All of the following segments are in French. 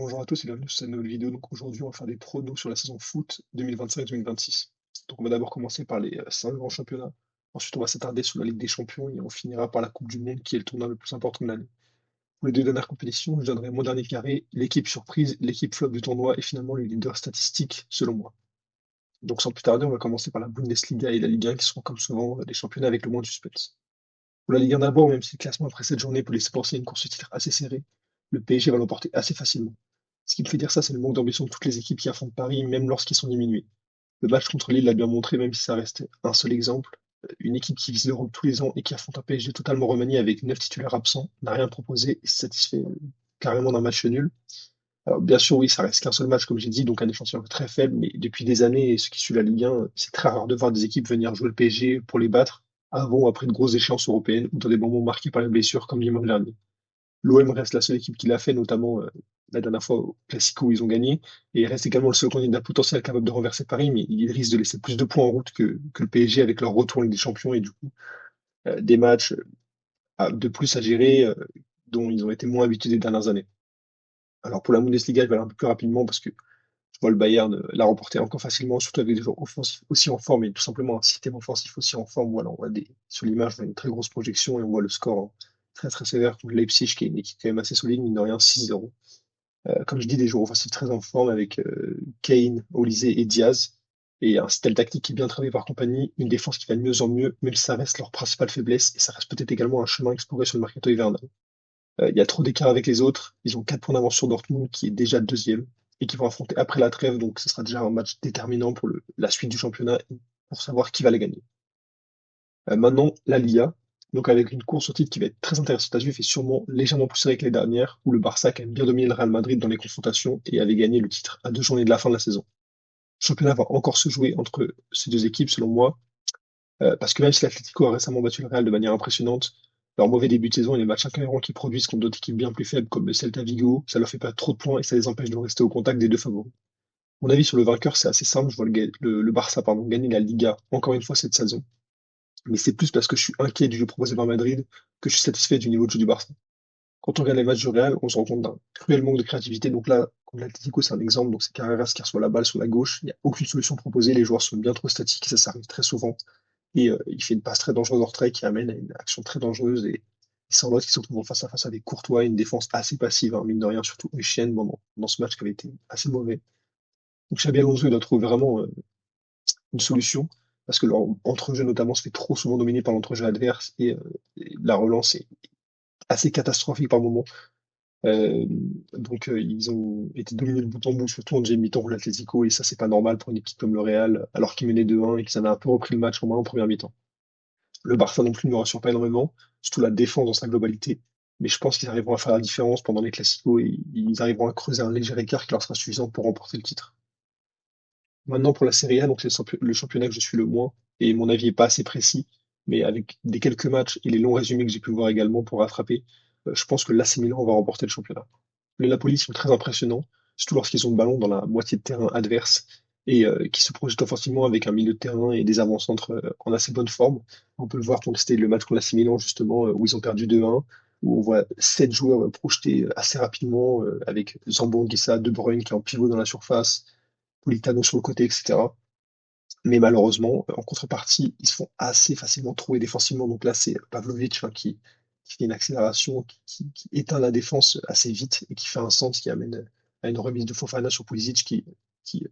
Bonjour à tous et bienvenue sur cette nouvelle vidéo. Donc aujourd'hui, on va faire des pronos sur la saison foot 2025-2026. Donc on va d'abord commencer par les 5 grands championnats. Ensuite, on va s'attarder sur la Ligue des Champions et on finira par la Coupe du Monde qui est le tournoi le plus important de l'année. Pour les deux dernières compétitions, je donnerai mon dernier carré, l'équipe surprise, l'équipe flop du tournoi et finalement le leader statistique selon moi. Donc sans plus tarder, on va commencer par la Bundesliga et la Ligue 1 qui seront comme souvent les championnats avec le moins de suspense. Pour la Ligue 1 d'abord, même si le classement après cette journée peut laisser penser à une course au titre assez serrée, le PSG va l'emporter assez facilement. Ce qui me fait dire ça, c'est le manque d'ambition de toutes les équipes qui affrontent Paris, même lorsqu'ils sont diminués. Le match contre Lille l'a bien montré, même si ça reste un seul exemple. Une équipe qui vise l'Europe tous les ans et qui affronte un PSG totalement remanié avec 9 titulaires absents n'a rien proposé et se satisfait carrément d'un match nul. Alors bien sûr, oui, ça reste qu'un seul match, comme j'ai dit, donc un échantillon très faible, mais depuis des années, et ce qui suit la Ligue 1, c'est très rare de voir des équipes venir jouer le PSG pour les battre avant ou après de grosses échéances européennes ou dans des moments marqués par les blessures comme dimanche dernier. L'OM reste la seule équipe qui l'a fait, notamment la dernière fois au Classico où ils ont gagné, et reste également le seul candidat potentiel capable de renverser Paris, mais il risque de laisser plus de points en route que le PSG avec leur retour en Ligue des Champions et du coup des matchs de plus à gérer dont ils ont été moins habitués des dernières années. Alors pour la Bundesliga, je vais aller un peu plus rapidement parce que je vois le Bayern la remporter encore facilement, surtout avec des joueurs offensifs aussi en forme et tout simplement un système offensif aussi en forme. Voilà, on voit sur l'image, on voit une très grosse projection et on voit le score très très sévère contre Leipzig, qui est une équipe quand même assez solide, mine de rien, 6-0. Comme je dis, des joueurs offensifs très en forme avec Kane, Olise et Diaz. Et un style tactique qui est bien travaillé par compagnie, une défense qui va de mieux en mieux, même si ça reste leur principale faiblesse, et ça reste peut-être également un chemin exploré sur le mercato hivernal. Il y a trop d'écart avec les autres. Ils ont 4 points d'avance sur Dortmund, qui est déjà deuxième, et qui vont affronter après la trêve, donc ce sera déjà un match déterminant pour la suite du championnat, et pour savoir qui va la gagner. Maintenant, la Liga, donc avec une course au titre qui va être très intéressante à suivre et sûrement légèrement plus serrée que les dernières, où le Barça a quand même bien dominé le Real Madrid dans les confrontations et avait gagné le titre à 2 journées de la fin de la saison. Le championnat va encore se jouer entre ces deux équipes, selon moi, parce que même si l'Atlético a récemment battu le Real de manière impressionnante, leur mauvais début de saison et les matchs incohérents qu'ils produisent contre d'autres équipes bien plus faibles comme le Celta Vigo, ça leur fait pas trop de points et ça les empêche de rester au contact des deux favoris. Mon avis sur le vainqueur, c'est assez simple. Je vois le Barça gagner la Liga encore une fois cette saison. Mais c'est plus parce que je suis inquiet du jeu proposé par Madrid que je suis satisfait du niveau de jeu du Barça. Quand on regarde les matchs du Real, on se rend compte d'un cruel manque de créativité. Donc là, contre l'Atlético, c'est un exemple. Donc c'est Carreras qui reçoit la balle sur la gauche. Il n'y a aucune solution proposée. Les joueurs sont bien trop statiques. Ça arrive très souvent. Et il fait une passe très dangereuse en retrait qui amène à une action très dangereuse. Et sans l'autre qui se retrouvent face à face avec Courtois, une défense assez passive, hein, mine de rien, surtout Chienne dans ce match qui avait été assez mauvais. Donc Xabi Alonso il doit trouver vraiment une solution, parce que leur entrejeu notamment se fait trop souvent dominer par l'entrejeu adverse et la relance est assez catastrophique par moment. Ils ont été dominés de bout en bout, surtout en deuxième mi-temps pour l'Atlético, et ça c'est pas normal pour une équipe comme le Real, alors qu'ils menaient 2-1 et qu'ils avaient un peu repris le match en main en première mi-temps. Le Barça non plus ne me rassure pas énormément, surtout la défense dans sa globalité, mais je pense qu'ils arriveront à faire la différence pendant les classicos et ils arriveront à creuser un léger écart qui leur sera suffisant pour remporter le titre. Maintenant, pour la Serie A, donc c'est le championnat que je suis le moins, et mon avis est pas assez précis, mais avec des quelques matchs et les longs résumés que j'ai pu voir également pour rattraper, je pense que l'AC Milan va remporter le championnat. Les Napoli sont très impressionnants, surtout lorsqu'ils ont le ballon dans la moitié de terrain adverse et qui se projettent offensivement avec un milieu de terrain et des avant-centres en assez bonne forme. On peut le voir quand c'était le match contre l'AC Milan, justement, où ils ont perdu 2-1, où on voit 7 joueurs projetés assez rapidement, avec Zambo-Anguissa, De Bruyne qui est en pivot dans la surface, Politano sur le côté, etc. Mais malheureusement, en contrepartie, ils se font assez facilement trouver défensivement. Donc là, c'est Pavlovic, hein, qui fait une accélération, qui éteint la défense assez vite et qui fait un centre qui amène à une remise de Fofana sur Pulisic qui est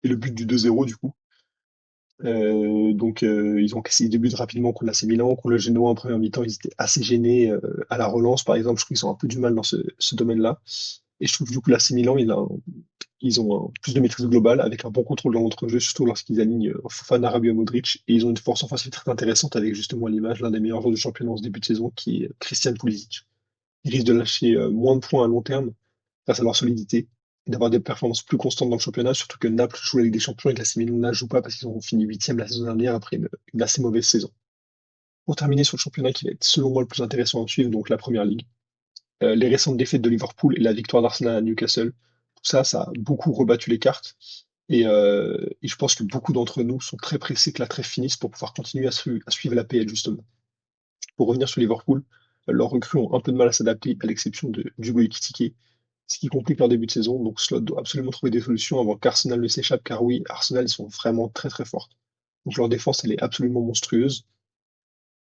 le but du 2-0 du coup. Ils ont cassé les deux buts rapidement contre l'AC Milan, contre le Genoa en première mi-temps, ils étaient assez gênés à la relance, par exemple. Je trouve qu'ils ont un peu du mal dans ce domaine-là. Et je trouve du coup l'AC Milan, ils ont plus de maîtrise globale avec un bon contrôle dans l'entrejeu, surtout lorsqu'ils alignent Fofana, Rabiot, Modric. Et ils ont une force offensive très intéressante avec justement à l'image l'un des meilleurs joueurs du championnat en ce début de saison, qui est Christian Pulisic. Ils risquent de lâcher moins de points à long terme grâce à leur solidité et d'avoir des performances plus constantes dans le championnat, surtout que Naples joue la Ligue des Champions et que l'AC Milan ne la joue pas parce qu'ils ont fini huitième la saison dernière après une assez mauvaise saison. Pour terminer sur le championnat qui va être selon moi le plus intéressant à suivre, donc la Première Ligue, les récentes défaites de Liverpool et la victoire d'Arsenal à Newcastle, tout ça, ça a beaucoup rebattu les cartes. Et je pense que beaucoup d'entre nous sont très pressés que la trêve finisse pour pouvoir continuer à suivre la PL, justement. Pour revenir sur Liverpool, leurs recrues ont un peu de mal à s'adapter, à l'exception d'Hugo Ekitike. ce qui complique leur début de saison. Donc Slot doit absolument trouver des solutions avant qu'Arsenal ne s'échappe, car oui, Arsenal, ils sont vraiment très très forts. Donc leur défense, elle est absolument monstrueuse.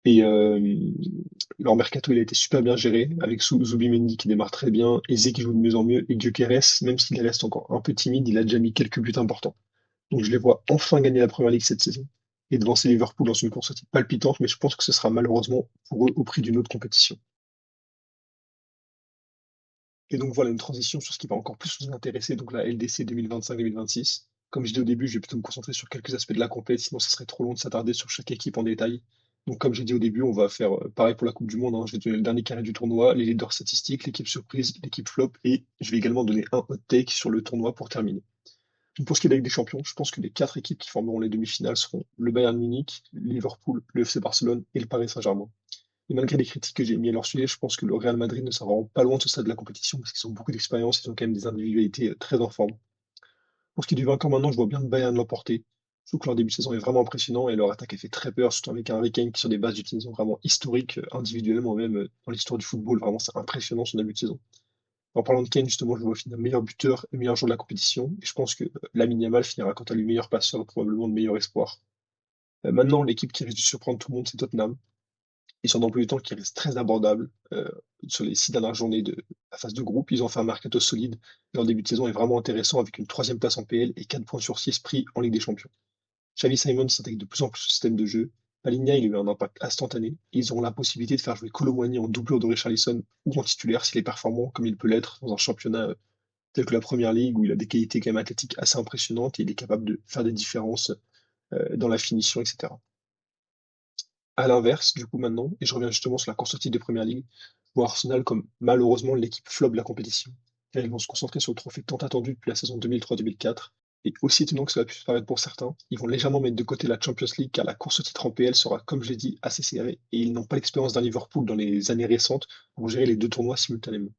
Et leur mercato, il a été super bien géré, avec Zubimendi qui démarre très bien, Eze qui joue de mieux en mieux, et Gyökeres, même s'il reste encore un peu timide, il a déjà mis quelques buts importants. Donc je les vois enfin gagner la Première Ligue cette saison et devancer Liverpool dans une course palpitante, mais je pense que ce sera malheureusement pour eux au prix d'une autre compétition. Et donc voilà une transition sur ce qui va encore plus nous intéresser, donc la LDC 2025-2026. Comme je dis au début, je vais plutôt me concentrer sur quelques aspects de la compète, sinon ce serait trop long de s'attarder sur chaque équipe en détail. Donc comme j'ai dit au début, on va faire pareil pour la Coupe du Monde, hein. Je vais donner le dernier carré du tournoi, les leaders statistiques, l'équipe surprise, l'équipe flop, et je vais également donner un hot take sur le tournoi pour terminer. Donc, pour ce qui est de la Ligue des Champions, je pense que les quatre équipes qui formeront les demi-finales seront le Bayern Munich, Liverpool, le FC Barcelone et le Paris Saint-Germain. Et malgré les critiques que j'ai mis à leur sujet, je pense que le Real Madrid ne sera vraiment pas loin de ce stade de la compétition parce qu'ils ont beaucoup d'expérience, ils ont quand même des individualités très en forme. Pour ce qui est du vainqueur maintenant, je vois bien le Bayern l'emporter. Je trouve que leur début de saison est vraiment impressionnant et leur attaque a fait très peur, surtout avec un Harry Kane qui sur des bases d'utilisation vraiment historiques, individuellement même dans l'histoire du football. Vraiment, c'est impressionnant son début de saison. En parlant de Kane, justement, je le vois finir meilleur buteur et meilleur joueur de la compétition. Et je pense que Lamine Yamal finira quant à lui meilleur passeur et probablement le meilleur espoir. Maintenant, l'équipe qui risque de surprendre tout le monde, c'est Tottenham. Ils sont dans plus du temps qui reste très abordable. Sur les 6 dernières journées de la phase de groupe, ils ont fait un mercato solide. Leur début de saison est vraiment intéressant avec une troisième place en PL et 4 points sur 6 pris en Ligue des Champions. Xavi Simons s'intègre de plus en plus au système de jeu. Palinha, il a eu un impact instantané. Ils auront la possibilité de faire jouer Kolo Muani en doublure de Richarlison ou en titulaire s'il est performant, comme il peut l'être dans un championnat tel que la Première Ligue, où il a des qualités quand même athlétiques assez impressionnantes et il est capable de faire des différences dans la finition, etc. À l'inverse, du coup, maintenant, et je reviens justement sur la course au titre de Première Ligue, je vois Arsenal comme malheureusement l'équipe flop de la compétition. Car ils vont se concentrer sur le trophée tant attendu depuis la saison 2003-2004. Et aussi étonnant que cela puisse paraître pour certains, ils vont légèrement mettre de côté la Champions League car la course au titre en PL sera, comme je l'ai dit, assez serrée et ils n'ont pas l'expérience d'un Liverpool dans les années récentes pour gérer les deux tournois simultanément.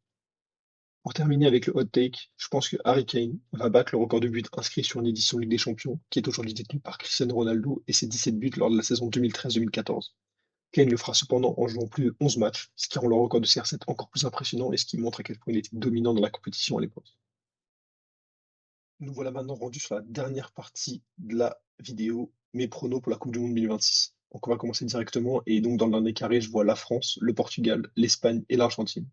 Pour terminer avec le hot take, je pense que Harry Kane va battre le record de buts inscrits sur une édition Ligue des Champions, qui est aujourd'hui détenu par Cristiano Ronaldo et ses 17 buts lors de la saison 2013-2014. Kane le fera cependant en jouant plus de 11 matchs, ce qui rend le record de CR7 encore plus impressionnant et ce qui montre à quel point il était dominant dans la compétition à l'époque. Nous voilà maintenant rendus sur la dernière partie de la vidéo, mes pronos pour la Coupe du Monde 2026. Donc on va commencer directement et donc dans le dernier carré, je vois la France, le Portugal, l'Espagne et l'Argentine.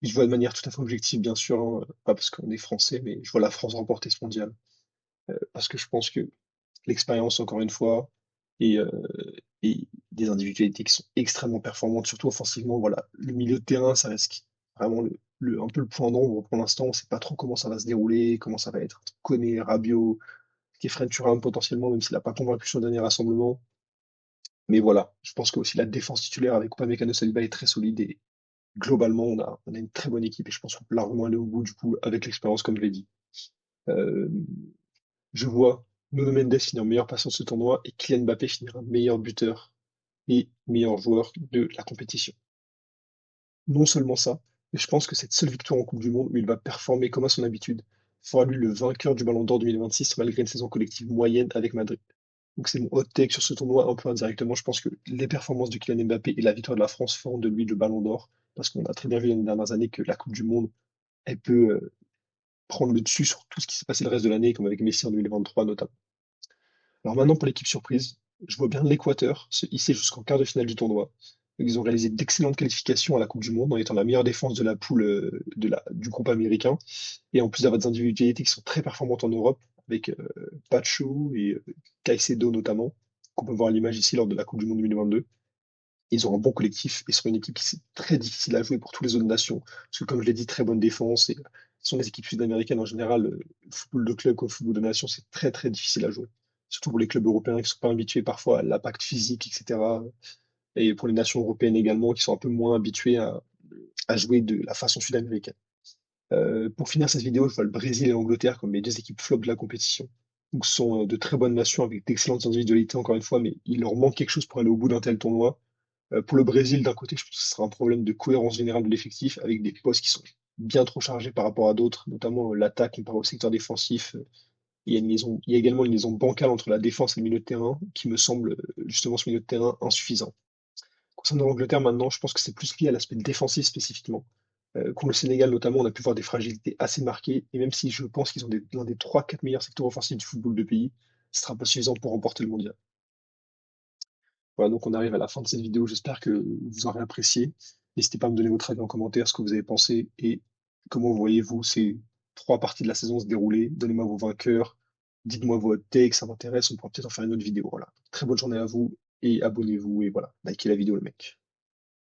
Je vois de manière tout à fait objective, bien sûr, hein, pas parce qu'on est français, mais je vois la France remporter ce mondial. Parce que je pense que l'expérience, encore une fois, et, euh, et des individualités qui sont extrêmement performantes, surtout offensivement, voilà, le milieu de terrain, ça reste vraiment un peu le point d'ombre pour l'instant. On ne sait pas trop comment ça va se dérouler, comment ça va être. Koné, Rabiot, Kefren Thuram potentiellement, même s'il n'a pas convaincu sur le dernier rassemblement. Mais voilà, je pense que aussi la défense titulaire avec Upamecano Saliba est très solide et globalement, on a une très bonne équipe et je pense qu'on peut largement aller au bout du coup avec l'expérience, comme je l'ai dit. Euh, je vois Nuno Mendes finir meilleur passeur de ce tournoi et Kylian Mbappé finir meilleur buteur et meilleur joueur de la compétition. Non seulement ça, mais je pense que cette seule victoire en Coupe du Monde où il va performer comme à son habitude fera lui le vainqueur du Ballon d'Or 2026 malgré une saison collective moyenne avec Madrid. Donc c'est mon hot take sur ce tournoi un peu indirectement. Je pense que les performances de Kylian Mbappé et la victoire de la France feront de lui le Ballon d'Or parce qu'on a très bien vu les dernières années que la Coupe du Monde, elle peut prendre le dessus sur tout ce qui s'est passé le reste de l'année, comme avec Messi en 2023 notamment. Alors maintenant, pour l'équipe surprise, je vois bien l'Équateur se hisser jusqu'en quart de finale du tournoi. Ils ont réalisé d'excellentes qualifications à la Coupe du Monde en étant la meilleure défense de la poule du groupe américain. Et en plus d'avoir des individualités qui sont très performantes en Europe, avec Pacho et Caicedo notamment, qu'on peut voir à l'image ici lors de la Coupe du Monde 2022. Ils ont un bon collectif et sont une équipe qui c'est très difficile à jouer pour toutes les autres nations. Parce que comme je l'ai dit, très bonne défense et ce sont les équipes sud-américaines en général, le football de club comme le football de nation, c'est très très difficile à jouer. Surtout pour les clubs européens qui ne sont pas habitués parfois à l'impact physique, etc. Et pour les nations européennes également qui sont un peu moins habituées à jouer de la façon sud-américaine. Pour finir cette vidéo, je vois le Brésil et l'Angleterre comme les deux équipes flop de la compétition. Donc ce sont de très bonnes nations avec d'excellentes individualités encore une fois, mais il leur manque quelque chose pour aller au bout d'un tel tournoi. Pour le Brésil, d'un côté, je pense que ce sera un problème de cohérence générale de l'effectif, avec des postes qui sont bien trop chargés par rapport à d'autres, notamment l'attaque comparé au secteur défensif. Il y a également une liaison bancale entre la défense et le milieu de terrain, qui me semble justement ce milieu de terrain insuffisant. Concernant l'Angleterre maintenant, je pense que c'est plus lié à l'aspect défensif spécifiquement. Contre le Sénégal notamment, on a pu voir des fragilités assez marquées, et même si je pense qu'ils ont l'un des 3-4 meilleurs secteurs offensifs du football de pays, ce sera pas suffisant pour remporter le mondial. Voilà, donc on arrive à la fin de cette vidéo, j'espère que vous aurez apprécié. N'hésitez pas à me donner votre avis en commentaire, ce que vous avez pensé, et comment voyez-vous ces 3 parties de la saison se dérouler. Donnez-moi vos vainqueurs, dites-moi votre take, ça m'intéresse, on pourra peut-être en faire une autre vidéo. Voilà. Très bonne journée à vous, et abonnez-vous, et voilà, likez la vidéo, le mec.